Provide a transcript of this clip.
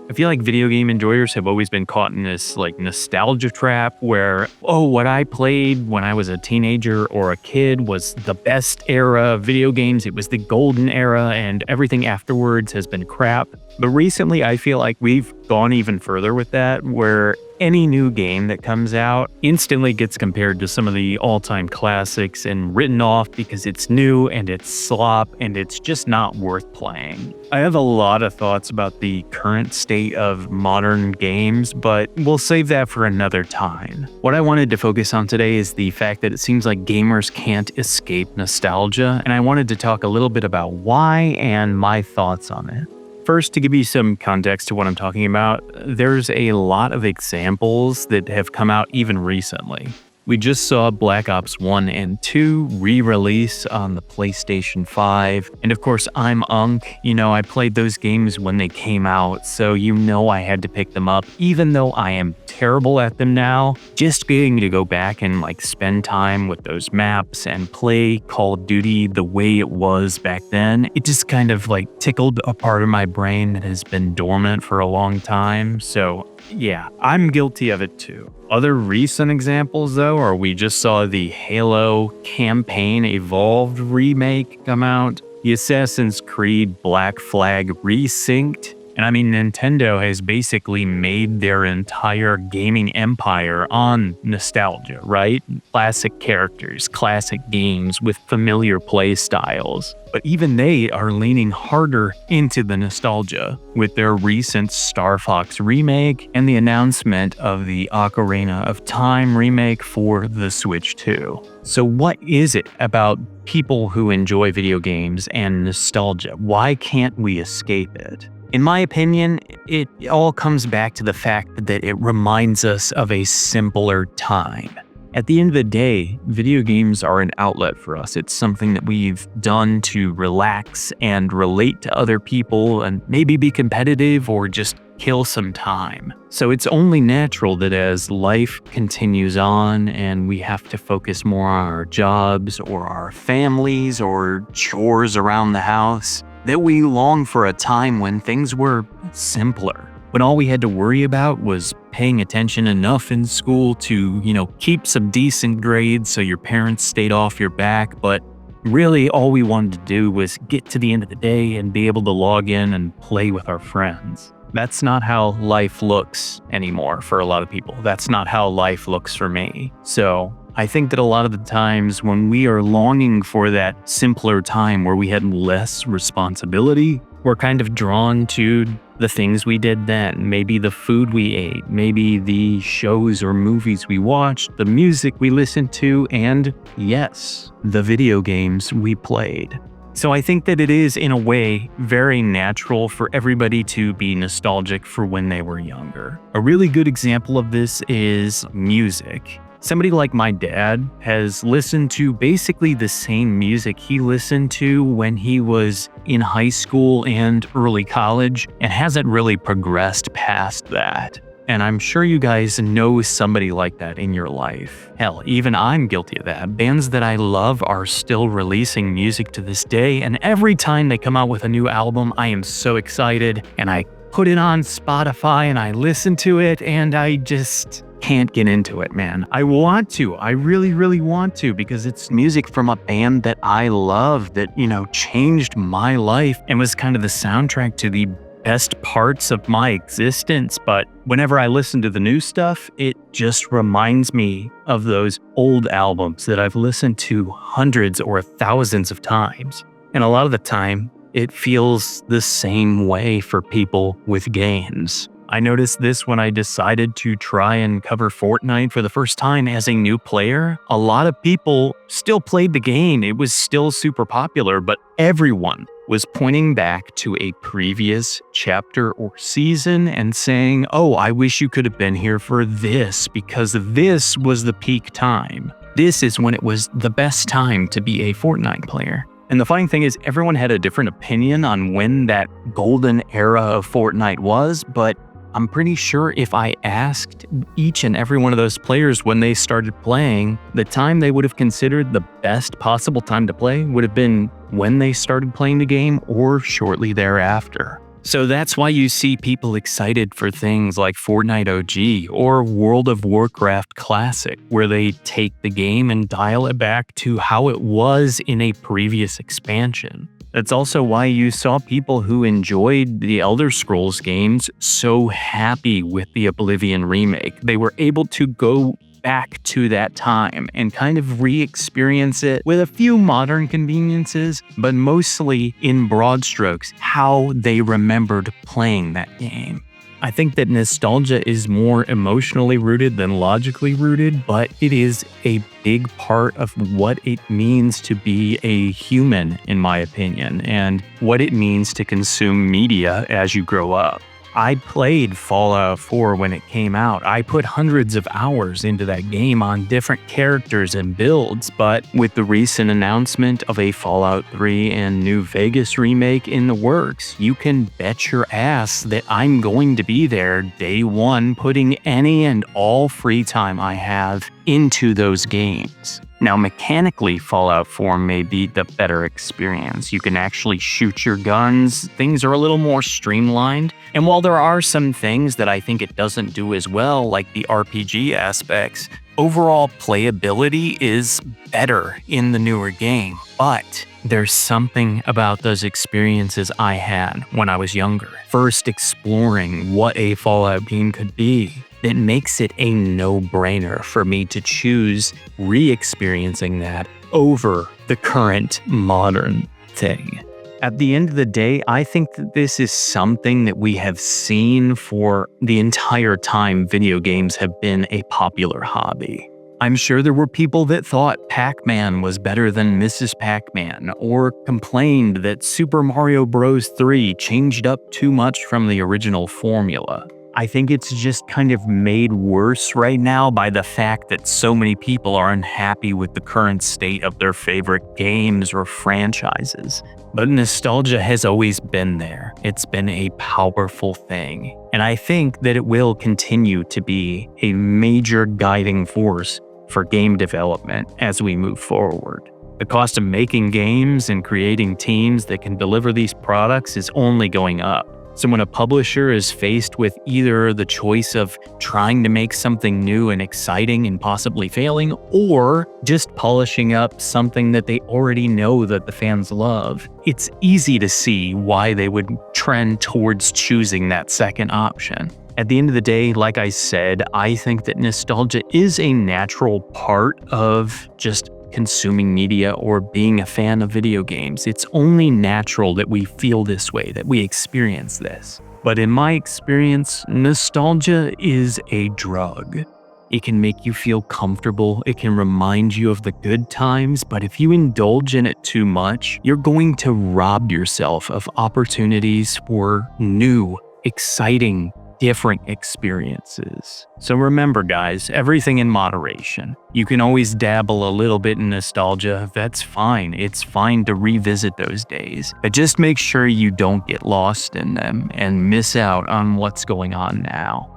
I feel like video game enjoyers have always been caught in this nostalgia trap where, oh, what I played when I was a teenager or a kid was the best era of video games. It was the golden era and everything afterwards has been crap. But recently I feel like we've gone even further with that, where any new game that comes out instantly gets compared to some of the all-time classics and written off because it's new and it's slop and it's just not worth playing. I have a lot of thoughts about the current state of modern games, but we'll save that for another time. What I wanted to focus on today is the fact that it seems like gamers can't escape nostalgia, and I wanted to talk a little bit about why and my thoughts on it. First, to give you some context to what I'm talking about, there's a lot of examples that have come out even recently. We just saw Black Ops 1 and 2 re-release on the PlayStation 5. And of course, I'm Unk. I played those games when they came out, so I had to pick them up. Even though I am terrible at them now, just getting to go back and spend time with those maps and play Call of Duty the way it was back then, it just kind of tickled a part of my brain that has been dormant for a long time. So yeah, I'm guilty of it too. Other recent examples though are we just saw the Halo Campaign Evolved remake come out, the Assassin's Creed Black Flag resynced, and Nintendo has basically made their entire gaming empire on nostalgia, right? Classic characters, classic games with familiar play styles. But even they are leaning harder into the nostalgia with their recent Star Fox remake and the announcement of the Ocarina of Time remake for the Switch 2. So what is it about people who enjoy video games and nostalgia? Why can't we escape it? In my opinion, it all comes back to the fact that it reminds us of a simpler time. At the end of the day, video games are an outlet for us. It's something that we've done to relax and relate to other people and maybe be competitive or just kill some time. So it's only natural that as life continues on and we have to focus more on our jobs or our families or chores around the house, that we long for a time when things were simpler, when all we had to worry about was paying attention enough in school to, keep some decent grades so your parents stayed off your back, but really all we wanted to do was get to the end of the day and be able to log in and play with our friends. That's not how life looks anymore for a lot of people. That's not how life looks for me. So I think that a lot of the times when we are longing for that simpler time where we had less responsibility, we're kind of drawn to the things we did then. Maybe the food we ate, maybe the shows or movies we watched, the music we listened to, and yes, the video games we played. So I think that it is, in a way, very natural for everybody to be nostalgic for when they were younger. A really good example of this is music. Somebody like my dad has listened to basically the same music he listened to when he was in high school and early college and hasn't really progressed past that. And I'm sure you guys know somebody like that in your life. Hell, even I'm guilty of that. Bands that I love are still releasing music to this day, and every time they come out with a new album, I am so excited, and I put it on Spotify and I listen to it, and I just can't get into it, man. I want to. I really, really want to, because it's music from a band that I love that, changed my life and was kind of the soundtrack to the best parts of my existence. But whenever I listen to the new stuff, it just reminds me of those old albums that I've listened to hundreds or thousands of times. And a lot of the time, it feels the same way for people with games. I noticed this when I decided to try and cover Fortnite for the first time as a new player. A lot of people still played the game. It was still super popular, but everyone was pointing back to a previous chapter or season and saying, oh, I wish you could have been here for this because this was the peak time. This is when it was the best time to be a Fortnite player. And the funny thing is, everyone had a different opinion on when that golden era of Fortnite was, but I'm pretty sure if I asked each and every one of those players when they started playing, the time they would have considered the best possible time to play would have been when they started playing the game or shortly thereafter. So that's why you see people excited for things like Fortnite OG or World of Warcraft Classic, where they take the game and dial it back to how it was in a previous expansion. That's also why you saw people who enjoyed the Elder Scrolls games so happy with the Oblivion remake. They were able to go back to that time and kind of re-experience it with a few modern conveniences, but mostly in broad strokes, how they remembered playing that game. I think that nostalgia is more emotionally rooted than logically rooted, but it is a big part of what it means to be a human, in my opinion, and what it means to consume media as you grow up. I played Fallout 4 when it came out. I put hundreds of hours into that game on different characters and builds, but with the recent announcement of a Fallout 3 and New Vegas remake in the works, you can bet your ass that I'm going to be there day one, putting any and all free time I have into those games. Now, mechanically, Fallout 4 may be the better experience. You can actually shoot your guns, things are a little more streamlined, and while there are some things that I think it doesn't do as well, like the RPG aspects, overall playability is better in the newer game. But there's something about those experiences I had when I was younger, first exploring what a Fallout game could be, that makes it a no-brainer for me to choose re-experiencing that over the current modern thing. At the end of the day, I think that this is something that we have seen for the entire time video games have been a popular hobby. I'm sure there were people that thought Pac-Man was better than Mrs. Pac-Man, or complained that Super Mario Bros. 3 changed up too much from the original formula. I think it's just kind of made worse right now by the fact that so many people are unhappy with the current state of their favorite games or franchises. But nostalgia has always been there. It's been a powerful thing. And I think that it will continue to be a major guiding force for game development as we move forward. The cost of making games and creating teams that can deliver these products is only going up. So when a publisher is faced with either the choice of trying to make something new and exciting and possibly failing, or just polishing up something that they already know that the fans love, it's easy to see why they would trend towards choosing that second option. At the end of the day, like I said, I think that nostalgia is a natural part of just consuming media or being a fan of video games. It's only natural that we feel this way, that we experience this. But in my experience, nostalgia is a drug. It can make you feel comfortable, it can remind you of the good times, but if you indulge in it too much, you're going to rob yourself of opportunities for new, exciting, different experiences. So remember, guys, everything in moderation. You can always dabble a little bit in nostalgia. That's fine. It's fine to revisit those days. But just make sure you don't get lost in them and miss out on what's going on now.